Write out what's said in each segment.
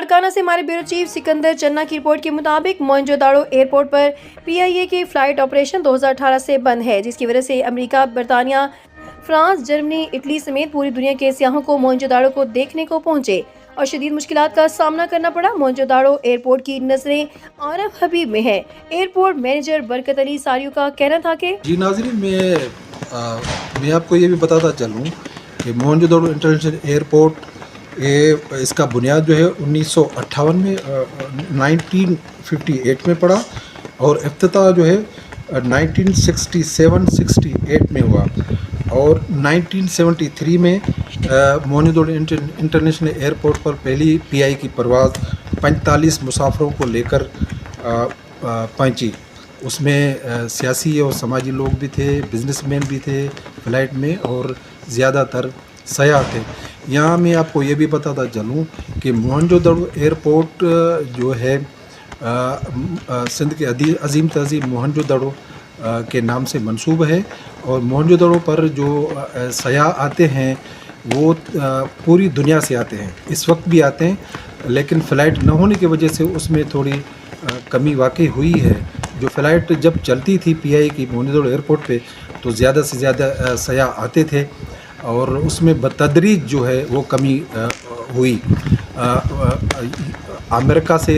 لاڑکانہ سے ہمارے bureau chief Sikandar چنا کی رپورٹ کے مطابق موئنجوداڑو ایئرپورٹ پر PIA کی فلائٹ آپریشن 2018 سے بند ہے، جس کی وجہ سے امریکہ، برطانیہ، فرانس، جرمنی، اٹلی سمیت پوری دنیا کے سیاحوں کو موئنجوداڑو کو دیکھنے کو پہنچے اور شدید مشکلات کا سامنا کرنا پڑا۔ موئنجوداڑو ایئرپورٹ کی نظریں عارف حبیب میں ہیں۔ ایئرپورٹ مینیجر برکت علی ساریو کا کہنا تھا کہ جی ناظرین، میں آپ کو یہ بھی بتاتا چلوں کہ موئنجوداڑو انٹرنیشنل ایئرپورٹ اس کا بنیاد جو ہے 1958 میں 1958 میں پڑا اور افتتاح جو ہے 1967-68 میں ہوا اور 1973 میں موئنجوداڑو انٹرنیشنل ایئرپورٹ پر پہلی PI کی پرواز 45 مسافروں کو لے کر پہنچی۔ اس میں سیاسی اور سماجی لوگ بھی تھے، بزنس مین بھی تھے فلائٹ میں اور زیادہ تر سیاح تھے۔ یہاں میں آپ کو یہ بھی بتاتا چلوں کہ موئنجوداڑو ایئرپورٹ جو ہے سندھ کے عظیم تہذیب موہنجودڑو کے نام سے منسوب ہے اور موہنجودڑو پر جو سیاح آتے ہیں وہ پوری دنیا سے آتے ہیں، اس وقت بھی آتے ہیں، لیکن فلائٹ نہ ہونے کی وجہ سے اس میں تھوڑی کمی واقع ہوئی ہے۔ جو فلائٹ جب چلتی تھی PI کی موہنجودڑو ایئرپورٹ پہ تو زیادہ سے زیادہ سیاح آتے تھے اور اس میں بتدریج جو ہے وہ کمی ہوئی۔ امریکہ سے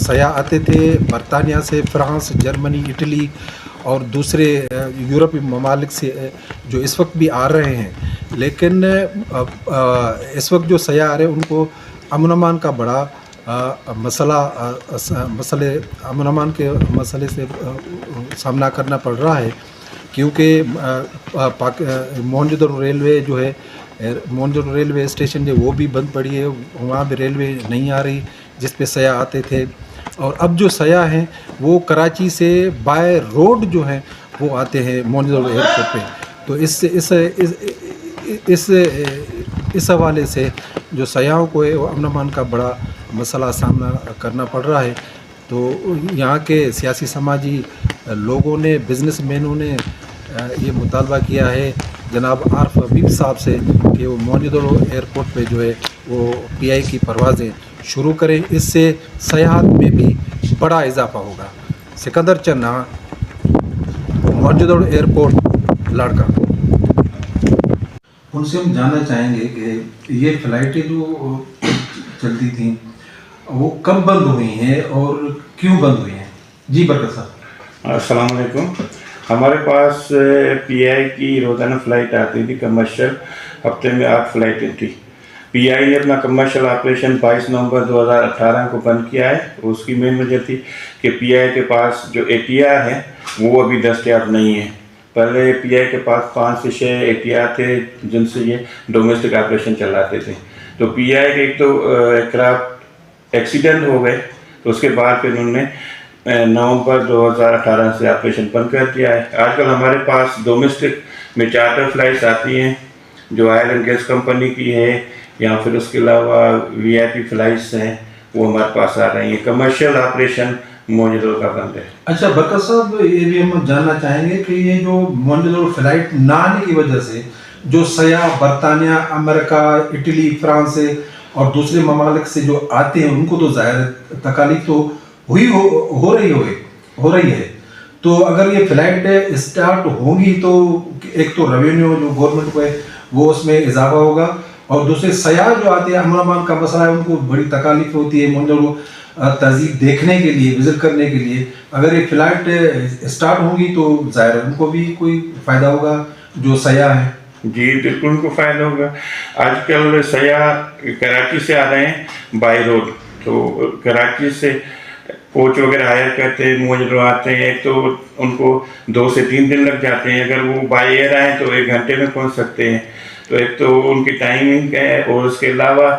سیاح آتے تھے، برطانیہ سے، فرانس، جرمنی، اٹلی اور دوسرے یورپی ممالک سے جو اس وقت بھی آ رہے ہیں، لیکن اس وقت جو سیاح آ رہے ہیں ان کو امن امان کا بڑا امن امان کے مسئلے سے سامنا کرنا پڑ رہا ہے، کیونکہ موہنجودڑو ریلوے جو ہے، موہنجودڑو ریلوے اسٹیشن جو وہ بھی بند پڑی ہے، وہاں بھی ریلوے نہیں آ رہی جس پہ سیاح آتے تھے، اور اب جو سیاح ہیں وہ کراچی سے بائی روڈ جو ہیں وہ آتے ہیں موہنجودڑو ایئرپورٹ پہ۔ تو اس حوالے سے جو سیاحوں کو امن امان کا بڑا مسئلہ سامنا کرنا پڑ رہا ہے۔ تو یہاں کے سیاسی سماجی لوگوں نے، بزنس مینوں نے یہ مطالبہ کیا ہے جناب عارف حبیب صاحب سے کہ وہ موہنجودڑو ایئرپورٹ پہ جو ہے وہ PI کی پروازیں شروع کریں، اس سے سیاحت میں بھی بڑا اضافہ ہوگا۔ سکندر چنا، موہنجودڑو ایئرپورٹ، لاڑکانہ۔ ان سے ہم جاننا چاہیں گے کہ یہ فلائٹیں جو چلتی تھیں وہ کب بند ہوئی ہیں اور کیوں بند ہوئی ہیں؟ جی برکت صاحب۔ السلام علیکم۔ ہمارے پاس PI کی روزانہ فلائٹ آتی تھی کمرشل، ہفتے میں 8 فلائٹیں تھی۔ PI نے اپنا کمرشل آپریشن 22 نومبر 2018 کو بند کیا ہے۔ اس کی مین وجہ تھی کہ PI کے پاس جو ATR ہیں وہ ابھی دستیاب نہیں ہیں۔ پہلے PI کے پاس 5 سے 6 ATR تھے جن سے یہ ڈومیسٹک آپریشن چلاتے تھے۔ تو PI کے ایک تو ایئرکرافٹ ایکسیڈنٹ ہو گئے، تو اس کے بعد پھر انہوں نے نومبر 2018 سے آپریشن بند کر دیا ہے۔ آج کل ہمارے پاس ڈومیسٹک میں چارٹر فلائٹس آتی ہیں جو آئل اینڈ گیس کمپنی کی ہے، یا پھر اس کے علاوہ VIP فلائٹس ہیں وہ ہمارے پاس آ رہی ہیں۔ کمرشل آپریشن موہنجودڑو کا بند ہے۔ اچھا برکت صاحب، یہ بھی ہم جاننا چاہیں گے کہ یہ جو موہنجودڑو فلائٹ نہ آنے کی وجہ سے جو سیاح برطانیہ، امریکہ، اٹلی، فرانس سے اور دوسرے ممالک سے جو آتے ہیں ان کو تو ظاہر تکالیف تو ہو رہی ہے، تو اگر یہ فلائٹ اسٹارٹ ہوگی تو ایک تو ریونیو جو گورنمنٹ کو ہے وہ اس میں اضافہ ہوگا، اور دوسرے سیاح جو آتے ہیں امن امان کا مسئلہ ہے، ان کو بڑی تکالیف ہوتی ہے موہنجودڑو تہذیب دیکھنے کے لیے، وزٹ کرنے کے لیے۔ اگر یہ فلائٹ اسٹارٹ ہوگی تو ظاہر ان کو بھی کوئی فائدہ ہوگا جو سیاح ہیں۔ جی بالکل ان کو فائدہ ہوگا۔ آج کل سیاح کراچی سے آ رہے ہیں بائی روڈ، تو کراچی سے کوچ وغیرہ ہائر کرتے ہیں، موہنجودڑو آتے ہیں تو ان کو 2 سے 3 دن لگ جاتے ہیں۔ اگر وہ بائی ایئر آئیں تو 1 گھنٹے میں پہنچ سکتے ہیں۔ تو ایک تو ان کی ٹائمنگ ہے، اور اس کے علاوہ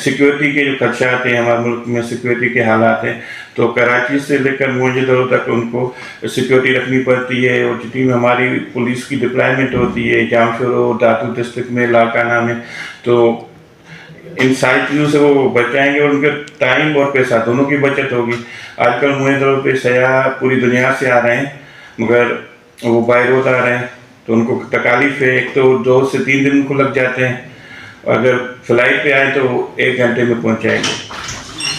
سیکیورٹی کے جو خدشات ہیں، ہمارے ملک میں سیکیورٹی کے حالات ہیں، تو کراچی سے لے کر موہنجودڑو تک ان کو سیکیورٹی رکھنی پڑتی ہے، اور جتنی ہماری پولیس کی ڈپلائمنٹ ہوتی ہے جامشورو، داتو ڈسٹرکٹ میں، لاڑکانہ میں، تو ان ساری چیزوں سے وہ بچ جائیں گے اور ان کے ٹائم اور پیسہ دونوں کی بچت ہوگی۔ آج کل موہنجودڑو پہ سیاح پوری دنیا سے آ رہے ہیں، مگر وہ بائی روڈ آ رہے ہیں تو ان کو تکالیف ہے۔ ایک تو 2 سے 3 دن ان کو لگ جاتے ہیں، اگر فلائٹ پہ آئے تو 1 گھنٹے میں پہنچ جائیں گے۔